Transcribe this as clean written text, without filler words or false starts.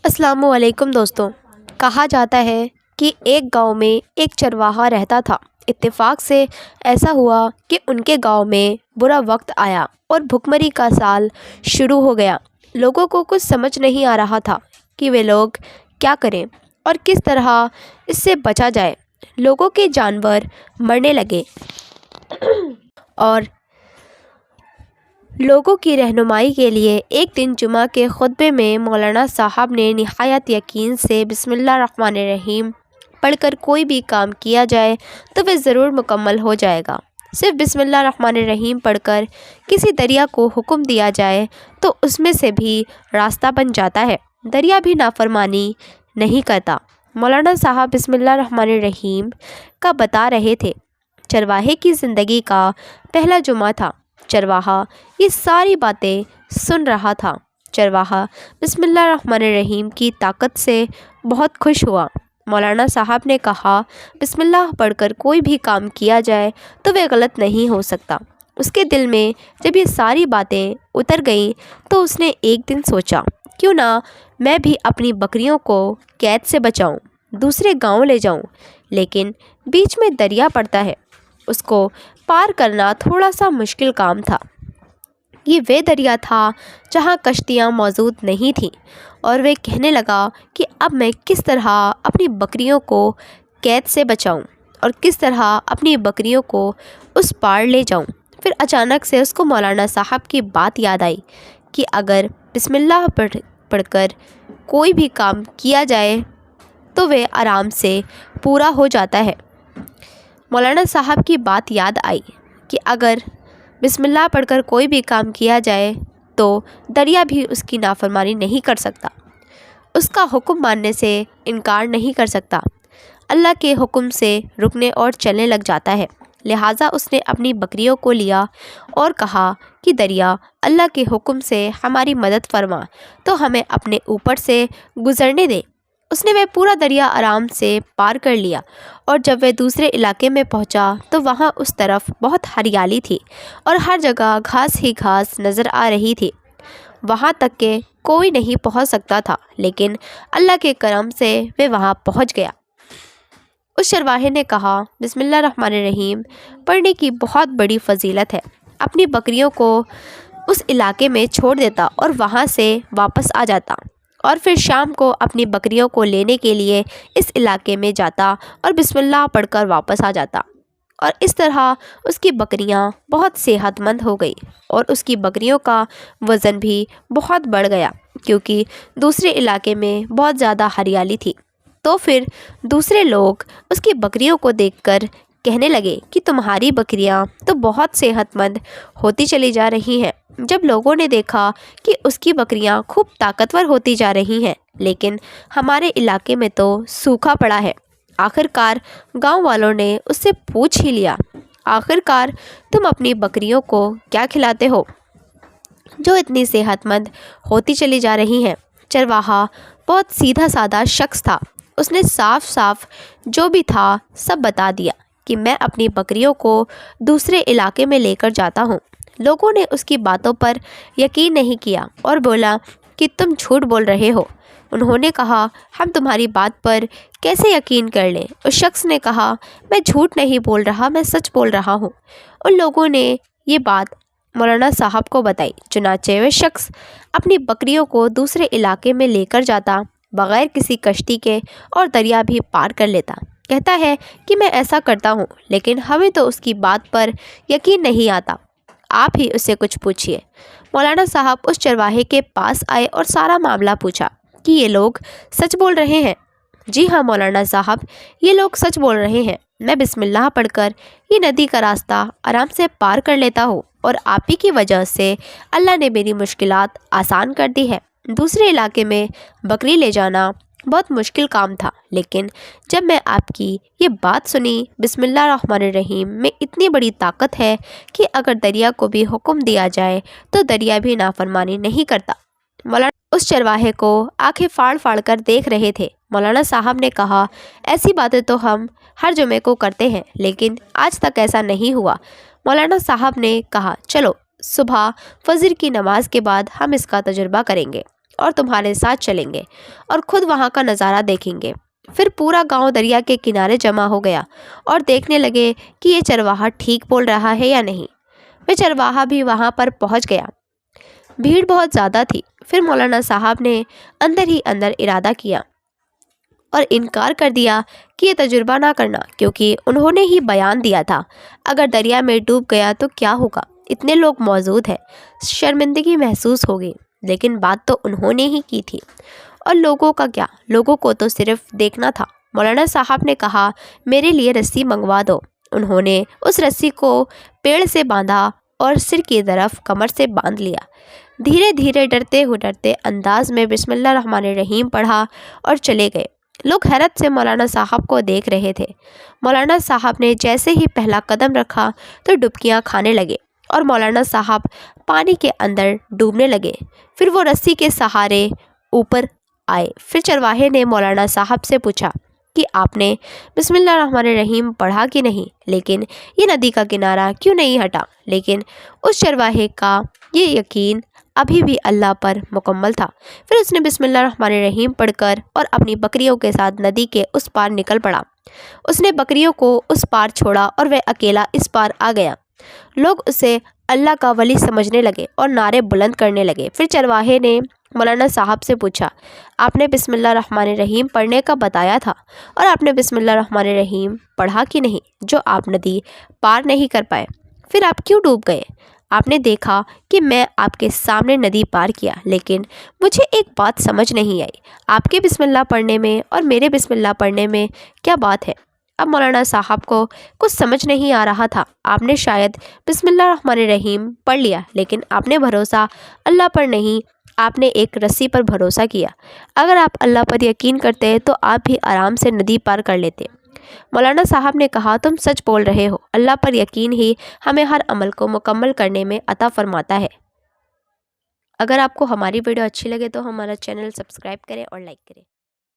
السلام علیکم دوستوں، کہا جاتا ہے کہ ایک گاؤں میں ایک چرواہا رہتا تھا۔ اتفاق سے ایسا ہوا کہ ان کے گاؤں میں برا وقت آیا اور بھوکمری کا سال شروع ہو گیا۔ لوگوں کو کچھ سمجھ نہیں آ رہا تھا کہ وہ لوگ کیا کریں اور کس طرح اس سے بچا جائے۔ لوگوں کے جانور مرنے لگے اور لوگوں کی رہنمائی کے لیے ایک دن جمعہ کے خطبے میں مولانا صاحب نے نہایت یقین سے بسم اللہ الرحمن الرحیم پڑھ کر کوئی بھی کام کیا جائے تو وہ ضرور مکمل ہو جائے گا۔ صرف بسم اللہ الرحمن الرحیم پڑھ کر کسی دریا کو حکم دیا جائے تو اس میں سے بھی راستہ بن جاتا ہے، دریا بھی نافرمانی نہیں کرتا۔ مولانا صاحب بسم اللہ الرحمن الرحیم کا بتا رہے تھے۔ چرواہے کی زندگی کا پہلا جمعہ تھا۔ چرواہا یہ ساری باتیں سن رہا تھا۔ چرواہا بسم اللہ الرحمن الرحیم کی طاقت سے بہت خوش ہوا۔ مولانا صاحب نے کہا، بسم اللہ پڑھ کر کوئی بھی کام کیا جائے تو وہ غلط نہیں ہو سکتا۔ اس کے دل میں جب یہ ساری باتیں اتر گئیں تو اس نے ایک دن سوچا، کیوں نہ میں بھی اپنی بکریوں کو قید سے بچاؤں، دوسرے گاؤں لے جاؤں۔ لیکن بیچ میں دریا پڑتا ہے، اس کو پار کرنا تھوڑا سا مشکل کام تھا۔ یہ وہ دریا تھا جہاں کشتیاں موجود نہیں تھیں، اور وہ کہنے لگا کہ اب میں کس طرح اپنی بکریوں کو قید سے بچاؤں اور کس طرح اپنی بکریوں کو اس پار لے جاؤں۔ پھر اچانک سے اس کو مولانا صاحب کی بات یاد آئی کہ اگر بسم اللہ پڑھ کر کوئی بھی کام کیا جائے تو وہ آرام سے پورا ہو جاتا ہے۔ مولانا صاحب کی بات یاد آئی کہ اگر بسم اللہ پڑھ کر کوئی بھی کام کیا جائے تو دریا بھی اس کی نافرمانی نہیں کر سکتا، اس کا حکم ماننے سے انکار نہیں کر سکتا، اللہ کے حکم سے رکنے اور چلنے لگ جاتا ہے۔ لہٰذا اس نے اپنی بکریوں کو لیا اور کہا کہ دریا اللہ کے حکم سے ہماری مدد فرما تو ہمیں اپنے اوپر سے گزرنے دے۔ اس نے وہ پورا دریا آرام سے پار کر لیا، اور جب وہ دوسرے علاقے میں پہنچا تو وہاں اس طرف بہت ہریالی تھی اور ہر جگہ گھاس ہی گھاس نظر آ رہی تھی۔ وہاں تک کہ کوئی نہیں پہنچ سکتا تھا، لیکن اللہ کے کرم سے وہ وہاں پہنچ گیا۔ اس چرواہے نے کہا، بسم اللہ الرحمن الرحیم پڑھنے کی بہت بڑی فضیلت ہے۔ اپنی بکریوں کو اس علاقے میں چھوڑ دیتا اور وہاں سے واپس آ جاتا، اور پھر شام کو اپنی بکریوں کو لینے کے لیے اس علاقے میں جاتا اور بسم اللہ پڑھ کر واپس آ جاتا، اور اس طرح اس کی بکریاں بہت صحت مند ہو گئی اور اس کی بکریوں کا وزن بھی بہت بڑھ گیا، کیونکہ دوسرے علاقے میں بہت زیادہ ہریالی تھی۔ تو پھر دوسرے لوگ اس کی بکریوں کو دیکھ کر کہنے لگے کہ تمہاری بکریاں تو بہت صحت مند ہوتی چلی جا رہی ہیں۔ جب لوگوں نے دیکھا کہ اس کی بکریاں خوب طاقتور ہوتی جا رہی ہیں، لیکن ہمارے علاقے میں تو سوکھا پڑا ہے، آخر کار گاؤں والوں نے اس سے پوچھ ہی لیا، آخر کار تم اپنی بکریوں کو کیا کھلاتے ہو جو اتنی صحت مند ہوتی چلی جا رہی ہیں؟ چرواہا بہت سیدھا سادہ شخص تھا، اس نے صاف صاف جو بھی تھا سب بتا دیا کہ میں اپنی بکریوں کو دوسرے علاقے میں لے کر جاتا ہوں۔ لوگوں نے اس کی باتوں پر یقین نہیں کیا اور بولا کہ تم جھوٹ بول رہے ہو۔ انہوں نے کہا، ہم تمہاری بات پر کیسے یقین کر لیں؟ اس شخص نے کہا، میں جھوٹ نہیں بول رہا، میں سچ بول رہا ہوں۔ ان لوگوں نے یہ بات مولانا صاحب کو بتائی، چنانچہ وہ شخص اپنی بکریوں کو دوسرے علاقے میں لے کر جاتا، بغیر کسی کشتی کے، اور دریا بھی پار کر لیتا۔ کہتا ہے کہ میں ایسا کرتا ہوں، لیکن ہمیں تو اس کی بات پر یقین نہیں آتا، آپ ہی اس سے کچھ پوچھیے۔ مولانا صاحب اس چرواہے کے پاس آئے اور سارا معاملہ پوچھا کہ یہ لوگ سچ بول رہے ہیں؟ جی ہاں مولانا صاحب، یہ لوگ سچ بول رہے ہیں، میں بسم اللہ پڑھ کر یہ ندی کا راستہ آرام سے پار کر لیتا ہوں، اور آپ ہی کی وجہ سے اللہ نے میری مشکلات آسان کر دی ہے۔ دوسرے علاقے میں بکری لے جانا بہت مشکل کام تھا، لیکن جب میں آپ کی یہ بات سنی، بسم اللہ الرحمن الرحیم میں اتنی بڑی طاقت ہے کہ اگر دریا کو بھی حکم دیا جائے تو دریا بھی نافرمانی نہیں کرتا۔ مولانا اس چرواہے کو آنکھیں پھاڑ پھاڑ کر دیکھ رہے تھے۔ مولانا صاحب نے کہا، ایسی باتیں تو ہم ہر جمعے کو کرتے ہیں، لیکن آج تک ایسا نہیں ہوا۔ مولانا صاحب نے کہا، چلو صبح فجر کی نماز کے بعد ہم اس کا تجربہ کریں گے اور تمہارے ساتھ چلیں گے اور خود وہاں کا نظارہ دیکھیں گے۔ پھر پورا گاؤں دریا کے کنارے جمع ہو گیا اور دیکھنے لگے کہ یہ چرواہا ٹھیک بول رہا ہے یا نہیں۔ وہ چرواہا بھی وہاں پر پہنچ گیا۔ بھیڑ بہت زیادہ تھی۔ پھر مولانا صاحب نے اندر ہی اندر ارادہ کیا اور انکار کر دیا کہ یہ تجربہ نہ کرنا، کیونکہ انہوں نے ہی بیان دیا تھا اگر دریا میں ڈوب گیا تو کیا ہوگا، اتنے لوگ موجود ہیں، شرمندگی محسوس ہوگی۔ لیکن بات تو انہوں نے ہی کی تھی، اور لوگوں کا کیا، لوگوں کو تو صرف دیکھنا تھا۔ مولانا صاحب نے کہا میرے لیے رسی منگوا دو۔ انہوں نے اس رسی کو پیڑ سے باندھا اور سر کی طرف کمر سے باندھ لیا۔ دھیرے دھیرے ڈرتے انداز میں بسم اللہ الرحمن الرحیم پڑھا اور چلے گئے۔ لوگ حیرت سے مولانا صاحب کو دیکھ رہے تھے۔ مولانا صاحب نے جیسے ہی پہلا قدم رکھا تو ڈبکیاں کھانے لگے اور مولانا صاحب پانی کے اندر ڈوبنے لگے۔ پھر وہ رسی کے سہارے اوپر آئے۔ پھر چرواہے نے مولانا صاحب سے پوچھا کہ آپ نے بسم اللہ الرحمن الرحیم پڑھا کہ نہیں، لیکن یہ ندی کا کنارہ کیوں نہیں ہٹا؟ لیکن اس چرواہے کا یہ یقین ابھی بھی اللہ پر مکمل تھا۔ پھر اس نے بسم اللہ الرحمن الرحیم پڑھ کر اور اپنی بکریوں کے ساتھ ندی کے اس پار نکل پڑا۔ اس نے بکریوں کو اس پار چھوڑا اور وہ اکیلا اس پار آ گیا۔ لوگ اسے اللہ کا ولی سمجھنے لگے اور نعرے بلند کرنے لگے۔ پھر چرواہے نے مولانا صاحب سے پوچھا آپ نے بسم اللہ الرحمن الرحیم پڑھنے کا بتایا تھا اور آپ نے بسم اللہ الرحمن الرحیم پڑھا کہ نہیں جو آپ ندی پار نہیں کر پائے؟ پھر آپ کیوں ڈوب گئے؟ آپ نے دیکھا کہ میں آپ کے سامنے ندی پار کیا، لیکن مجھے ایک بات سمجھ نہیں آئی، آپ کے بسم اللہ پڑھنے میں اور میرے بسم اللہ پڑھنے میں کیا بات ہے؟ اب مولانا صاحب کو کچھ سمجھ نہیں آ رہا تھا۔ آپ نے شاید بسم اللہ الرحمن الرحیم پڑھ لیا، لیکن آپ نے بھروسہ اللہ پر نہیں، آپ نے ایک رسی پر بھروسہ کیا۔ اگر آپ اللہ پر یقین کرتے تو آپ بھی آرام سے ندی پار کر لیتے۔ مولانا صاحب نے کہا تم سچ بول رہے ہو، اللہ پر یقین ہی ہمیں ہر عمل کو مکمل کرنے میں عطا فرماتا ہے۔ اگر آپ کو ہماری ویڈیو اچھی لگے تو ہمارا چینل سبسکرائب کریں اور لائک کریں۔